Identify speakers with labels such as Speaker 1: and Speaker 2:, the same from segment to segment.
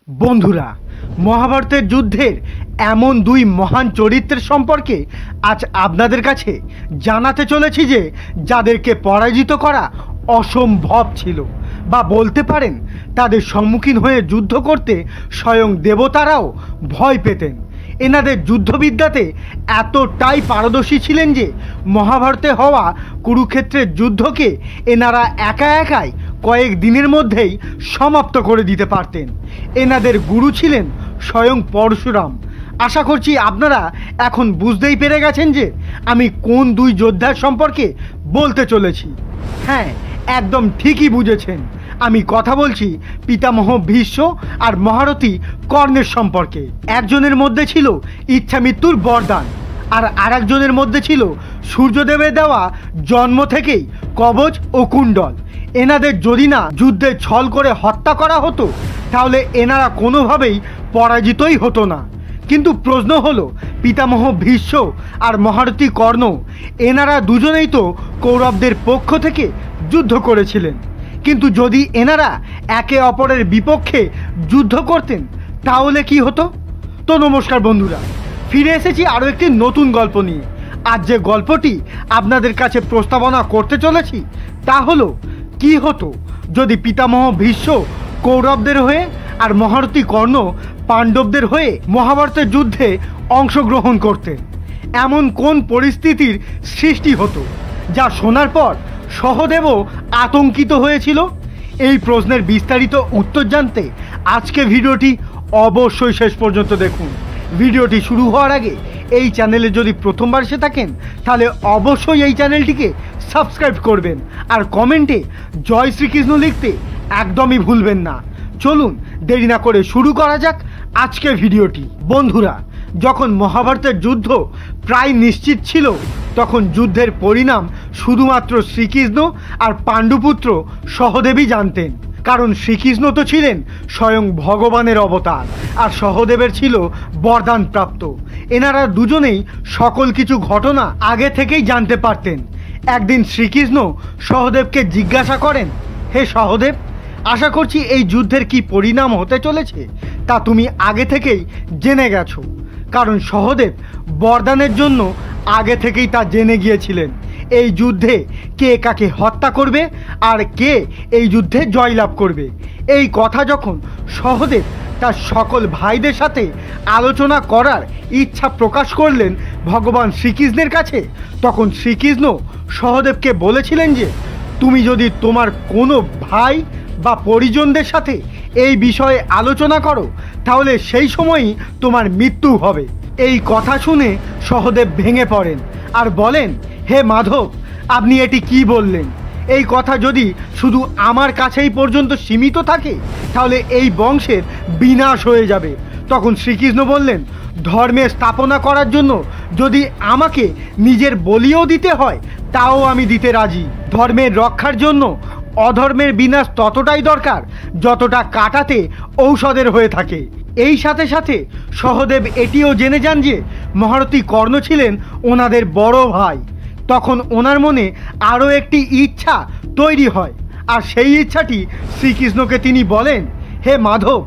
Speaker 1: বন্ধুরা, মহাভারতের যুদ্ধের এমন দুই মহান চরিত্রের সম্পর্কে আজ আপনাদের কাছে জানাতে চলেছি যে যাদেরকে পরাজিত করা অসম্ভব ছিল, বা বলতে পারেন তাদের সম্মুখীন হয়ে যুদ্ধ করতে স্বয়ং দেবতারাও ভয় পেতেন। এনাদের যুদ্ধবিদ্যাতে এতটাই পারদর্শী ছিলেন যে মহাভারতে হওয়া কুরুক্ষেত্রের যুদ্ধকে এনারা একা একাই কয়েক দিনের মধ্যেই সমাপ্ত করে দিতে পারতেন। এনাদের গুরু ছিলেন স্বয়ং পরশুরাম। আশা করছি আপনারা এখন বুঝতেই পেরে গেছেন যে আমি কোন দুই যোদ্ধার সম্পর্কে বলতে চলেছি। হ্যাঁ, একদম ঠিকই বুঝেছেন, আমি কথা বলছি পিতামহ ভীষ্ম আর মহারথী কর্ণের সম্পর্কে। একজনের মধ্যে ছিল ইচ্ছা মৃত্যুর বরদান, আর আরেকজনের মধ্যে ছিল সূর্যদেবের দেওয়া জন্ম থেকেই কবচ ও কুণ্ডল। এনাদের যদি না যুদ্ধে ছল করে হত্যা করা হতো তাহলে এনারা কোনোভাবেই পরাজিতই হতো না। কিন্তু প্রশ্ন হলো, পিতামহ ভীষ্ম আর মহারথী কর্ণ এনারা দুজনেই তো কৌরবদের পক্ষ থেকে যুদ্ধ করেছিলেন, কিন্তু যদি এনারা একে অপরের বিপক্ষে যুদ্ধ করতেন তাহলে কি হতো? তো নমস্কার বন্ধুরা, ফিরে এসেছি আরও একটি নতুন গল্প নিয়ে। আজ যে গল্পটি আপনাদের কাছে প্রস্তাবনা করতে চলেছি তা হলো, কি হতো যদি পিতামহ ভীষ্ম কৌরবদের হয়ে আর মহারথী কর্ণ পাণ্ডবদের হয়ে মহাভারতের যুদ্ধে অংশগ্রহণ করতেন। এমন কোন পরিস্থিতির সৃষ্টি হতো যা শোনার পর সহদেবও আতঙ্কিত হয়েছিল? এই প্রশ্নের বিস্তারিত উত্তর জানতে আজকে ভিডিওটি অবশ্যই শেষ পর্যন্ত দেখুন। ভিডিওটি শুরু হওয়ার আগে এই চ্যানেলে যদি প্রথমবার এসে থাকেন তাহলে অবশ্যই এই চ্যানেলটিকে সাবস্ক্রাইব করবেন আর কমেন্টে জয় শ্রীকৃষ্ণ লিখতে একদমই ভুলবেন না। চলুন দেরি না করে শুরু করা যাক আজকের ভিডিওটি। বন্ধুরা, যখন মহাভারতের যুদ্ধ প্রায় নিশ্চিত ছিল তখন যুদ্ধের পরিণাম শুধুমাত্র শ্রীকৃষ্ণ আর পাণ্ডুপুত্র সহদেবই জানতেন। কারণ শ্রীকৃষ্ণ তো ছিলেন স্বয়ং ভগবানের অবতার আর সহদেবের ছিল বরদান প্রাপ্ত। এনারা দুজনেই সকল কিছু ঘটনা আগে থেকেই জানতে পারতেন। একদিন শ্রীকৃষ্ণ সহদেবকে জিজ্ঞাসা করেন, হে সহদেব, আশা করছি এই যুদ্ধের কি পরিণাম হতে চলেছে তা তুমি আগে থেকেই জেনে গেছো। কারণ সহদেব বরদানের জন্য আগে থেকেই তা জেনে গিয়েছিলেন এই যুদ্ধে কে কাকে হত্যা করবে আর কে এই যুদ্ধে জয়লাভ করবে। এই কথা যখন সহদেব তার সকল ভাইদের সাথে আলোচনা করার ইচ্ছা প্রকাশ করলেন ভগবান শ্রীকৃষ্ণের কাছে, তখন শ্রীকৃষ্ণ সহদেবকে বলেছিলেন যে তুমি যদি তোমার কোনো ভাই বা পরিজনদের সাথে এই বিষয়ে আলোচনা করো তাহলে সেই সময়ই তোমার মৃত্যু হবে। এই কথা শুনে সহদেব ভেঙে পড়েন আর বলেন, হে মাধব, আপনি এটি কি বললেন? এই কথা যদি শুধু আমার কাছেই পর্যন্ত সীমিত থাকে তাহলে এই বংশের বিনাশ হয়ে যাবে। তখন শ্রীকৃষ্ণ বললেন, ধর্মের স্থাপনা করার জন্য যদি আমাকে নিজের বলিও দিতে হয় তাও আমি দিতে রাজি। ধর্মের রক্ষার জন্য অধর্মের বিনাশ ততটাই দরকার যতটা কাটাতে ঔষধের হয়ে থাকে। এই সাথে সাথে সহদেব এটিও জেনে যান যে মহারথী কর্ণ ছিলেন ওনাদের বড় ভাই। তখন ওনার মনে আরও একটি ইচ্ছা তৈরি হয়, আর সেই ইচ্ছাটি শ্রীকৃষ্ণকে তিনি বলেন, হে মাধব,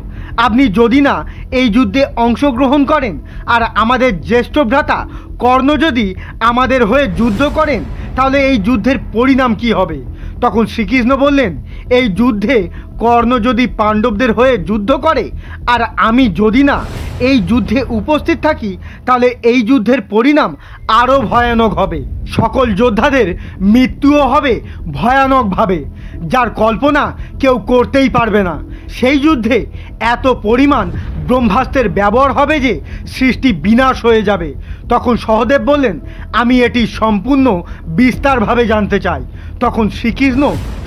Speaker 1: আপনি যদি না এই যুদ্ধে অংশগ্রহণ করেন আর আমাদের জ্যেষ্ঠ ভ্রাতা কর্ণ যদি আমাদের হয়ে যুদ্ধ করেন তাহলে এই যুদ্ধের পরিণাম কি হবে? তখন শ্রীকৃষ্ণ বললেন, এই যুদ্ধে কর্ণ যদি পাণ্ডবদের হয়ে যুদ্ধ করে আর আমি যদি না এই যুদ্ধে উপস্থিত থাকি তাহলে এই যুদ্ধের পরিণাম আরও ভয়ানক হবে। সকল যোদ্ধাদের মৃত্যুও হবে ভয়ানকভাবে, যার কল্পনা কেউ করতেই পারবে না। সেই যুদ্ধে এত পরিমাণ ব্রহ্মাস্ত্রের ব্যবহার হবে যে সৃষ্টি বিনাশ হয়ে যাবে। তখন সহদেব বললেন, আমি এটি সম্পূর্ণ বিস্তারভাবে জানতে চাই। তখন শ্রীকৃষ্ণ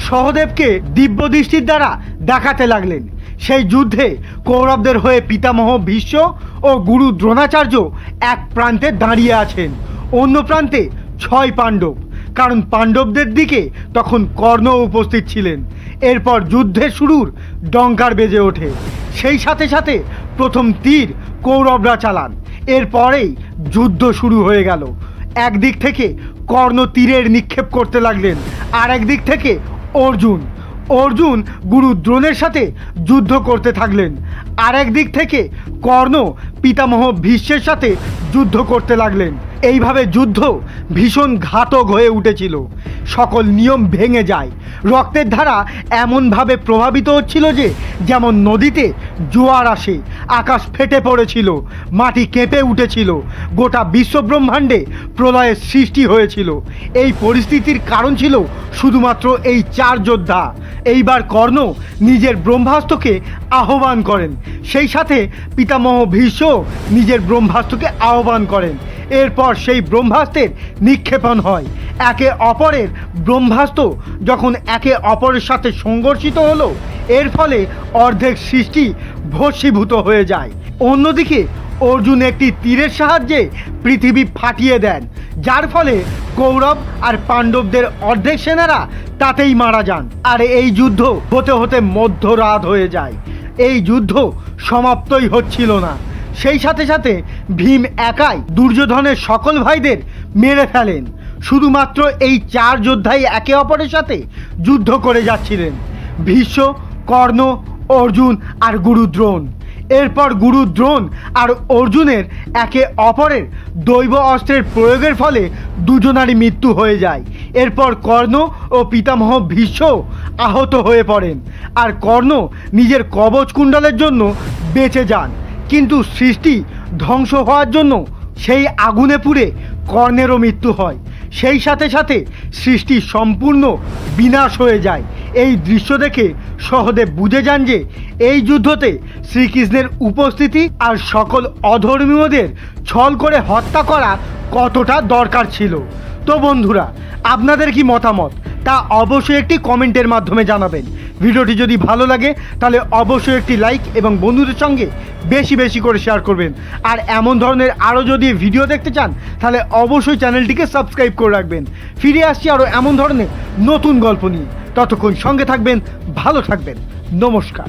Speaker 1: সহদেবকে দিব্য দৃষ্টির দ্বারা দেখাতে লাগলেন। সেই যুদ্ধে কৌরবদের হয়ে পিতামহ ভীষ্ম ও গুরু দ্রোণাচার্য এক প্রান্তে দাঁড়িয়ে আছেন, অন্য প্রান্তে 6 পাণ্ডব। কারণ পাণ্ডবদের দিকে তখন কর্ণ উপস্থিত ছিলেন। এরপর যুদ্ধের শুরুর ডঙ্কার বেজে ওঠে। সেই সাথে সাথে প্রথম তীর কৌরবরা চালান। এরপরেই যুদ্ধ শুরু হয়ে গেল। একদিক থেকে কর্ণ তীরের নিক্ষেপ করতে লাগলেন, আর একদিক থেকে অর্জুন গুরু দ্রোণের সাথে যুদ্ধ করতে থাকলেন। আর একদিক থেকে কর্ণ পিতামহ ভীষ্মের সাথে যুদ্ধ করতে লাগলেন। এইভাবে যুদ্ধ ভীষণ ঘাতক হয়ে উঠেছিল। সকল নিয়ম ভেঙে যায়। রক্তের ধারা এমনভাবে প্রভাবিত হচ্ছিল যে যেমন নদীতে জোয়ার আসে, আকাশ ফেটে পড়েছিল, মাটি কেঁপে উঠেছিল, গোটা বিশ্বব্রহ্মাণ্ডে প্রলয়ের সৃষ্টি হয়েছিল। এই পরিস্থিতির কারণ ছিল শুধুমাত্র এই 4 যোদ্ধা। এইবার কর্ণ নিজের ব্রহ্মাস্ত্রকে আহ্বান করেন, সেই সাথে পিতামহ ভীষ্ম নিজের ব্রহ্মাস্ত্রকে আহ্বান করেন। এরপর সেই ব্রহ্মাস্ত্রের নিক্ষেপণ হয়। একে অপরের ব্রহ্মাস্ত্র যখন একে অপরের সাথে সংঘর্ষিত হলো, এর ফলে অর্ধেক সৃষ্টি ভস্মীভূত হয়ে যায়। অন্যদিকে অর্জুন একটি তীরের সাহায্যে পৃথিবী ফাটিয়ে দেন, যার ফলে কৌরব আর পাণ্ডবদের অর্ধেক সেনারা তাতেই মারা যান। আর এই যুদ্ধ হতে হতে মধ্যরাত হয়ে যায়। এই যুদ্ধ সমাপ্তই হচ্ছিল না। সেই সাথে সাথে ভীম একাই দুর্যোধনের সকল ভাইদের মেরে ফেলেন। শুধুমাত্র এই 4 যোদ্ধাই একে অপরের সাথে যুদ্ধ করে যাচ্ছিলেন, ভীষ্ম, কর্ণ, অর্জুন আর গুরু দ্রোণ। এরপর গুরু দ্রোণ আর অর্জুনের একে অপরের দৈব অস্ত্রের প্রয়োগের ফলে দুজনারই মৃত্যু হয়ে যায়। এরপর কর্ণ ও পিতামহ ভীষ্ম আহত হয়ে পড়েন, আর কর্ণ নিজের কবচ কুণ্ডলের জন্য বেঁচে যান। কিন্তু সৃষ্টি ধ্বংস হওয়ার জন্য সেই আগুনে পুড়ে কর্ণেরও মৃত্যু হয়। সেই সাথে সাথে সৃষ্টি সম্পূর্ণ বিনাশ হয়ে যায়। এই দৃশ্য দেখে সহদেব বুঝে যান যে এই যুদ্ধতে শ্রীকৃষ্ণের উপস্থিতি আর সকল অধর্মীয়দের ছল করে হত্যা করা কতটা দরকার ছিল। তো বন্ধুরা, আপনাদের কি মতামত তা অবশ্যই একটি কমেন্টের মাধ্যমে জানাবেন। ভিডিওটি যদি ভালো লাগে তাহলে অবশ্যই একটি লাইক এবং বন্ধুদের সঙ্গে বেশি বেশি করে শেয়ার করবেন। আর এমন ধরনের আরও যদি ভিডিও দেখতে চান তাহলে অবশ্যই চ্যানেলটিকে সাবস্ক্রাইব করে রাখবেন। ফিরে আসছি আরও এমন ধরনের নতুন গল্প নিয়ে। ততক্ষণ সঙ্গে থাকবেন, ভালো থাকবেন। নমস্কার।